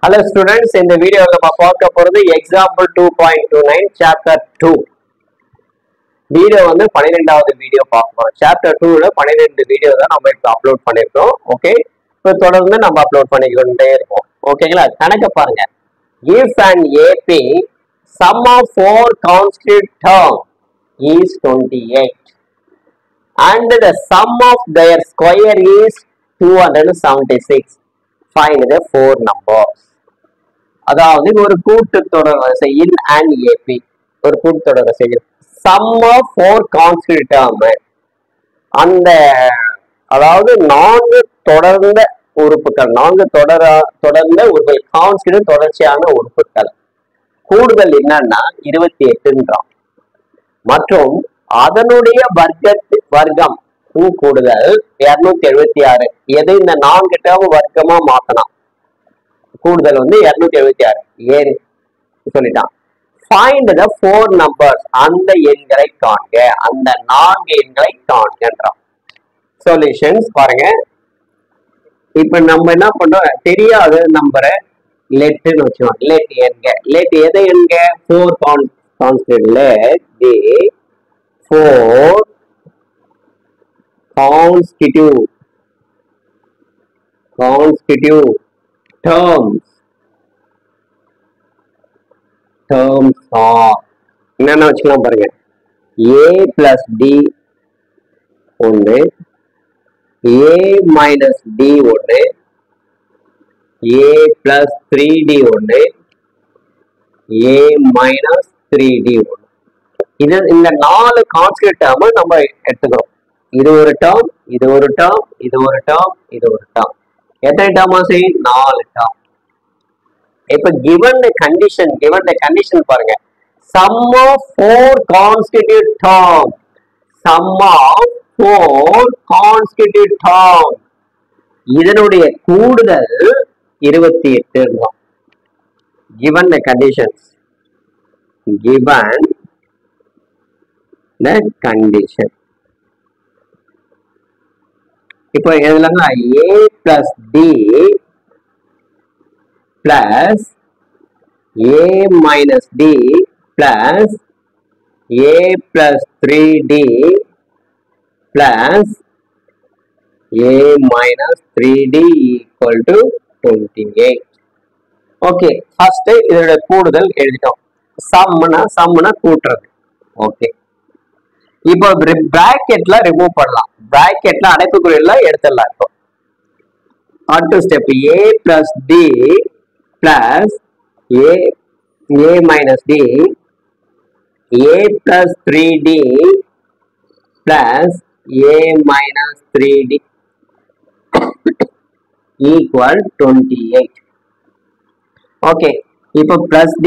Hello students, in the video we will talk about example 2.29 chapter 2. Video வந்து 12வது video பார்ப்போம். chapter 2 ல 12 video தான் நம்ம இப்ப அப்லோட் பண்ணிருக்கோம். ஓகே. இப்போ தொடர்ந்து நம்ம அப்லோட் பண்ணிக்கிட்டே இருப்போம். ஓகேங்களா? கணக்க பாருங்க. If an AP sum of four constituent term is 28 and the sum of their square is 276. Find the four numbers. அதாவது ஒரு கூட்டுத்தொடர் வரிசை in an AP ஒரு கூட்டுத்தொடர் வரிசை sum of four constituent term அந்த அதாவது நான்கு தொடர்ந்த உறுப்புகள் தொடர்ந்த உறுப்புகள் கான்ஸ்டன்ட் தொடர்ச்சியான உறுப்புகள் கூடுதல் என்னன்னா 28ன்றான் மற்றும் அதனுடைய வர்க்கம் கூடுதல் 276 எதை இந்த நான்கு டேர்ம் வர்க்கமா மாத்தலாம் கூடுதல் வந்து 276 ஏன் சொல்லிட்டான் find the four numbers அந்த எண்களை காண்க அந்த நான்கு எண்களை காண்கன்றான் சொல்யூஷன்ஸ் பாருங்க இப்ப நம்ம என்ன பண்றோம் தெரியாத நம்பரை லெட்னு வச்சுக்கோம் லெட் எண்க லெட் எதை எண்க 4 constant let the 4 constitute terms are என்னென்ன வச்சுக்கலாம் பாருங்க a plus d ஒன்று a minus d ஒன்று a plus 3d ஒன்று a minus 3d ஒன்று இது இந்த நாலு கான்ஸ்டன்ட் டேர்ம் நம்ம எடுத்துக்கிறோம் இது ஒரு டேர்ம் இது ஒரு டேர்ம் இது ஒரு டேர்ம் இது ஒரு டேர்ம் எத்தனை டேர்ம் ஆச்சு 4 டேர்ம் இப்ப given the condition பாருங்க sum of four constituent term இதனுடைய கூடுதல் 28 இருக்கும் given the condition இப்போ எதுலங்க a plus d plus a minus d plus a plus 3d plus a minus 3d equal to 28. Okay first இதோட கூடுதல் எழுதிட்டோம் சம்னா கூட்டுறது ஓகே இப்போ பிராக்கெட்ல ரிமூவ் பண்ணலாம் பிராக்கெட்ல அடைப்புக்குறியில எடுத்துடலாம் இப்போ அடுத்த step a plus d plus a minus d a plus 3d plus a minus 3d equal 28. Okay இப்போ plus d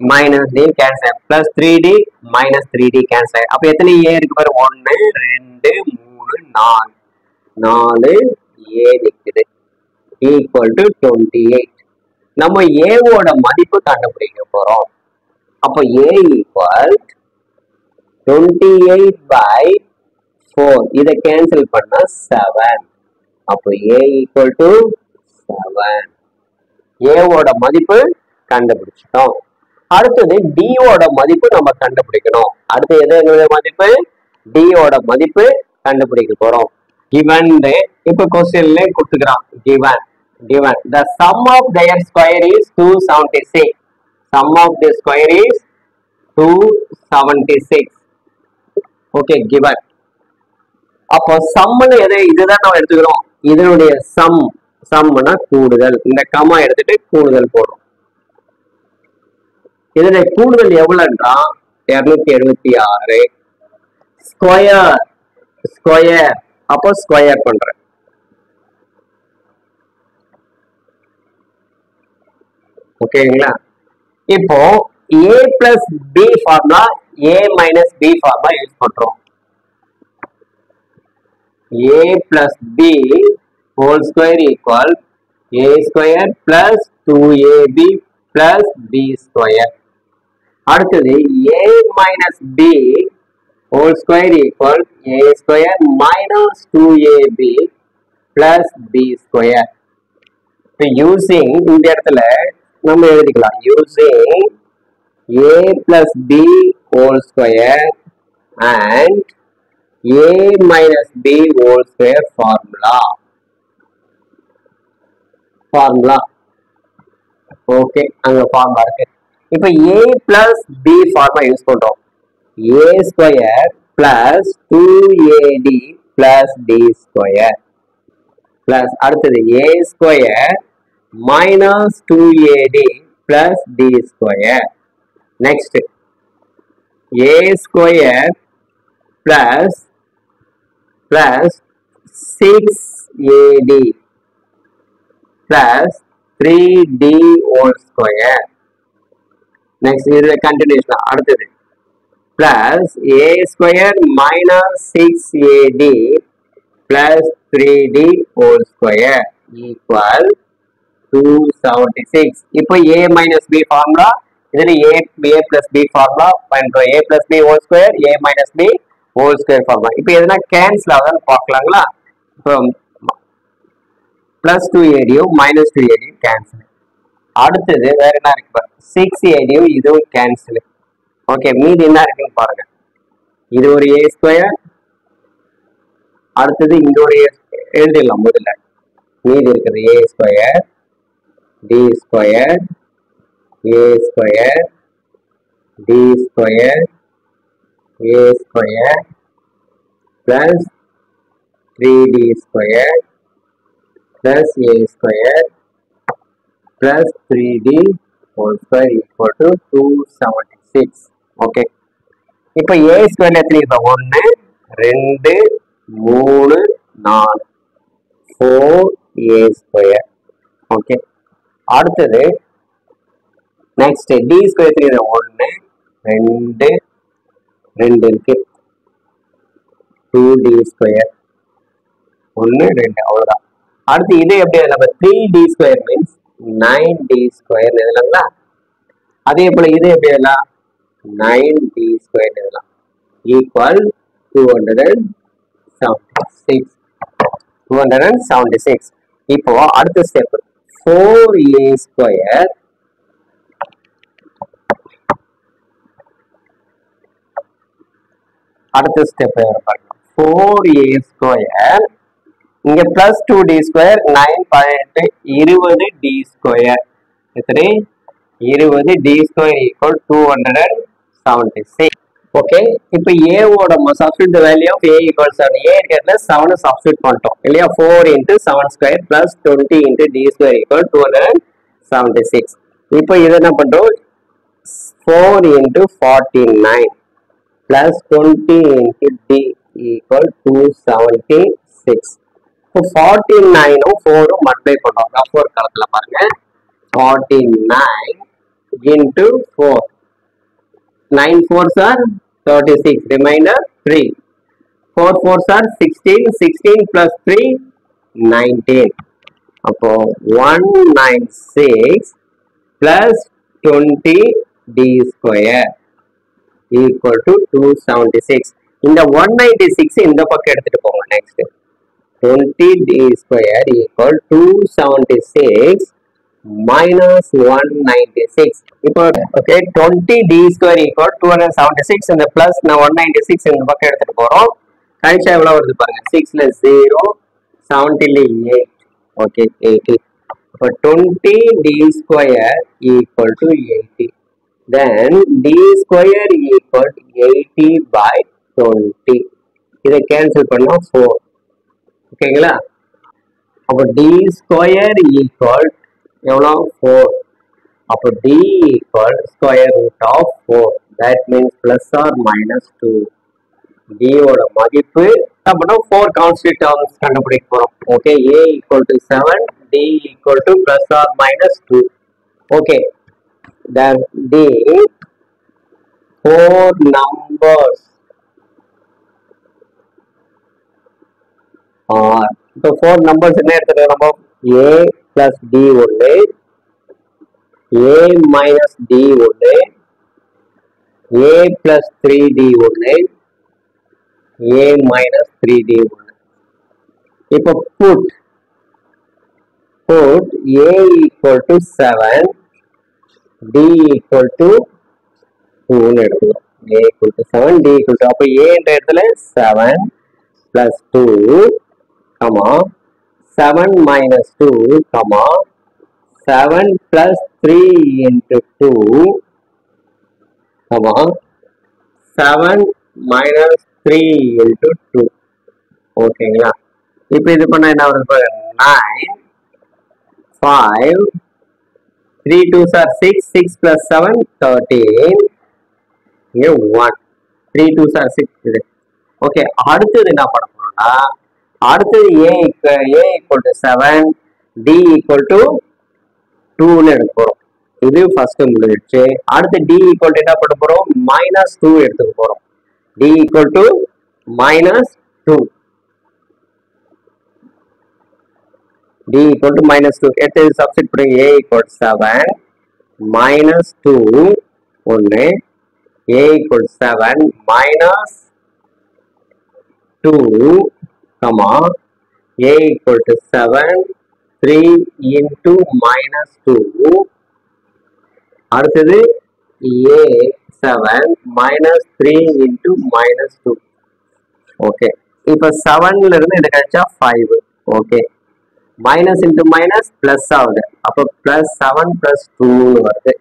minus d cancel plus 3d minus 3d cancel அப்ப எத்தனை a இருக்கு பாரு 1 2 3 4 a நிக்குது equal to 28. நம்ம a ஓட மதிப்பு கண்டுபிடிக்க போறோம் அப்ப a equal 28 by 4 இத கேன்சல் பண்ணா 7 அப்ப a equal to 7 a ஓட மதிப்பு கண்டுபிடிச்சிட்டோம் அடுத்தது d ஓட மதிப்பு நம்ம கண்டுபிடிக்கணும் அடுத்து எதோட மதிப்பு d ஓட மதிப்பு கண்டுபிடிக்க போறோம் given இப்ப क्वेश्चनல கொடுத்துக்கறான் given the sum of their square is 276 sum of the square is 276 okay given அப்போ சம்னு இதுதான் நம்ம எடுத்துக்கிறோம் இதனுடைய சம்னா கூடுதல் இந்த கமா எடுத்துட்டு கூடுதல் போடுறோம் இதனுடைய கூடுதல் எவ்வளவுன்றா 276 ஸ்கொயர் அப்போ ஸ்கொயர் பண்றேன் ஓகேங்களா இப்போ a plus b formula a minus b formula use பண்றோம் a plus b whole square equal a square plus 2ab plus b square அடுத்தது a minus b whole square equal a square minus 2ab plus b square இப்போ using இந்த இடத்துல நம்ம எழுதிக்கலாம் using a plus b whole square and a minus b whole square formula okay அங்க formula இருக்கு. இப்போ a plus b formula use பண்றோம். a square plus 2ad plus d square plus அடுத்தது a square minus 2ad plus d square. Next a square plus 6ad plus 3d whole square. Next இது continuation அடுத்தது plus a square minus 6ad plus 3d whole square equal 276. இப்போ a minus b formula இதுல a plus b formula பண்றோம். a plus b whole square a minus b whole square formula. இப்போ எதனா cancel ஆகுதான்னு பார்க்கலாங்களா? இப்போ plus 2ad minus 2ad cancel. அடுத்தது வேற என்ன இருக்கு பாருங்க 6ad இதுவும் கேன்சல். ஓகே மீதி என்ன இருக்குன்னு பாருங்க. இது ஒரு a ஸ்கொயர், அடுத்தது இங்க ஒரு எழுதிடலாம் முதல்ல. மீதி இருக்குது a square d square a square d square a square plus 3d square plus a square plus 3d whole square equal to 276. Okay இப்போ a ஸ்கொயர்ல எத்தனை இருக்கு? 1 2 3 4 4a ஸ்கொயர். ஓகே அடுத்தது நெக்ஸ்ட் d ஸ்கொயர் எத்தனை? 1 2 2 இருக்கு 2d ஸ்கொயர் 1 2 அவ்வளவுதான். அடுத்து இது எப்படி நம்ம 3d square means 9d square எழுதலாங்களா? அதே போல இது எப்படி எழுதலாம்? 9d ஸ்கொயர் எழுதலாம் ஈக்குவல் 276. இப்போ அடுத்த ஸ்டெப் 4a ஸ்கொயர் அடுத்த ஸ்டெப் பாருங்க 4a ஸ்கொயர் இங்க plus 2d square 9 18 20d square எத்தனை 20d ஸ்கொயர் ஈக்குவல் 276. ஓகே இப்போ a ஓட substitute the value of a equal 7. a இருக்கிறதுல 7 சப்ஸ்டிட்யூட் பண்ணிட்டோம் இல்லையா? 4 into 7 square plus 20 into d square equal 276. இப்போ இதை என்ன பண்றோம் 4 into 49 plus 20 into d equal 276. So 49 4 multiply பண்றோம். 4 கலத்துல பாருங்க 49 into 4. 9 4s are 36. Remainder 3. 4 4s are 16. 16 plus 3 19. அப்போ 196 plus 20 d square equal to 276. இந்த 196 இந்த பக்கம் எடுத்துட்டு போங்க. Next 20d square equal 276 minus 196. இப்போ ஓகே 20d square equal 276 இந்த பிளஸ் 196 இந்த பக்கம் எடுத்துட்டு போறோம். கழிச்சா எவ்வளவு வருது பாருங்க 6 ல 0 70 ல 8. ஓகே 80. இப்போ 20d square equal to 80. Then d square equal to 80 by 20. இதை கேன்சல் பண்ணா 4. ஓகேங்களா? அப்போ d square equal எவ்வளோ 4. அப்போ d equal square root of 4. That means plus or minus 2. d ஓட மதிப்பு அப்படின்னா 4 கான்ஸ்டன்ட் டேர்ம்ஸ் கண்டுபிடிக்க போறோம். Okay a equal to 7, d equal to plus or minus 2. Okay then d 4 numbers are so 4 numbers என்ன எடுத்துக்கலாம் நம்ம a plus d ஒன்று a minus d ஒன்று a plus 3d ஒன்று a minus 3d ஒன்று. இப்போ put put a equal to 7, d equal to 2 ன்னு எடுத்துக்கலாம். a equal to 7, d equal to, அப்போ a என்ற இடத்துல 7 plus 2, comma 7 minus 2, comma 7 plus 3 into 2, comma 7 minus 3 into 2. ஓகேங்களா? இப்போ இது பண்ண என்ன வருது பாருங்க, 9, 5, 3 2s are 6, 6 plus 7, 13, இங்க 1, 3 2s are 6 இது. ஓகே, அடுத்தது என்ன பண்ண போறோம்னா, அடுத்தது a equal to 7, d equal to 2 ன்னு எடுக்க போறோம். இது ஃபர்ஸ்ட் முடிஞ்சிடுச்சு. அடுத்து d equal to என்ன பண்ண போறோம், -2 எடுத்துக்க போறோம். d equal to -2, d equal to -2 எடுத்து சப்ஸ்டிட் பண்ணுங்க. a equal to 7 -2 1, a equal to 7 -2, comma a equal to 7 3 into -2, அடுத்தது a 7 -3 into -2. ஓகே, இப்போ 7ல இருந்து இது கழிச்சா 5. Okay, minus into minus plus ஆகுது, அப்போ பிளஸ் 7 பிளஸ் 2 வருது.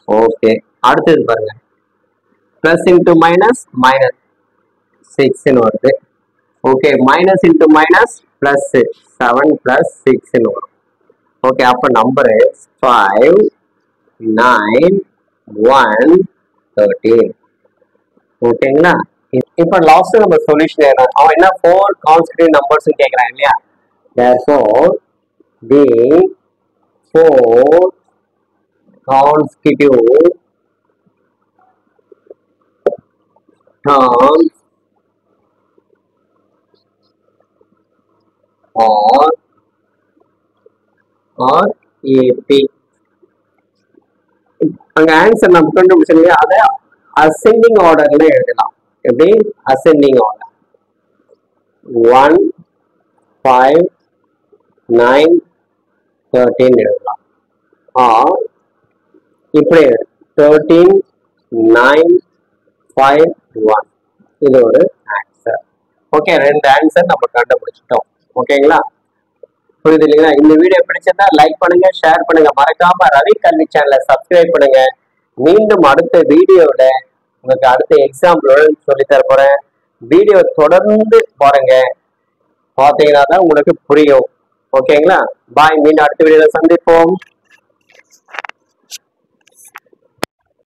ஓகே, அடுத்தது பாருங்க, பிளஸ் இன்டு மைனஸ் மைனஸ் 6 வருது. Okay, minus into minus plus 7 plus 6 வரும். ஓகே, அப்போ நம்பர் 5 9 1 13. ஓகேங்களா? இப்போ லாஸ்ட் நம்ம சொல்யூஷன் என்ன, அவன் என்ன 4 கான்ஸ்டிடியூட் நம்பர்ஸ் கேட்கறான் இல்லையா? Therefore, the 4 consecutive terms are AP. அங்க ஆன்சர் நம்ம கண்டுபிடிச்சோம், அதை அசெண்டிங் ஆர்டர்ல எழுதலாம். எப்படி? அசெண்டிங் ஆர்டர் 1 5 9 13 எழுதலாம். இப்படி 13 9 5 1, இது ஒரு ஆன்சர். ஓகே, 2 ஆன்சர் நம்ம கண்டுபிடிச்சிட்டோம். ஓகேங்களா? புரியுது இல்லைங்களா? இந்த வீடியோ பிடிச்சிருந்தா லைக் பண்ணுங்க, ஷேர் பண்ணுங்க, மறக்காம ரவி கல்வி சேனலை சப்ஸ்கிரைப் பண்ணுங்க. மீண்டும் அடுத்த வீடியோல உங்களுக்கு அடுத்த எக்ஸாம்பிளோட சொல்லித்தர போறேன். வீடியோ தொடர்ந்து பாருங்க, பார்த்தீங்கன்னா தான் உங்களுக்கு புரியும். ஓகேங்களா? பாய், மீண்டும் அடுத்த வீடியோல சந்திப்போம்.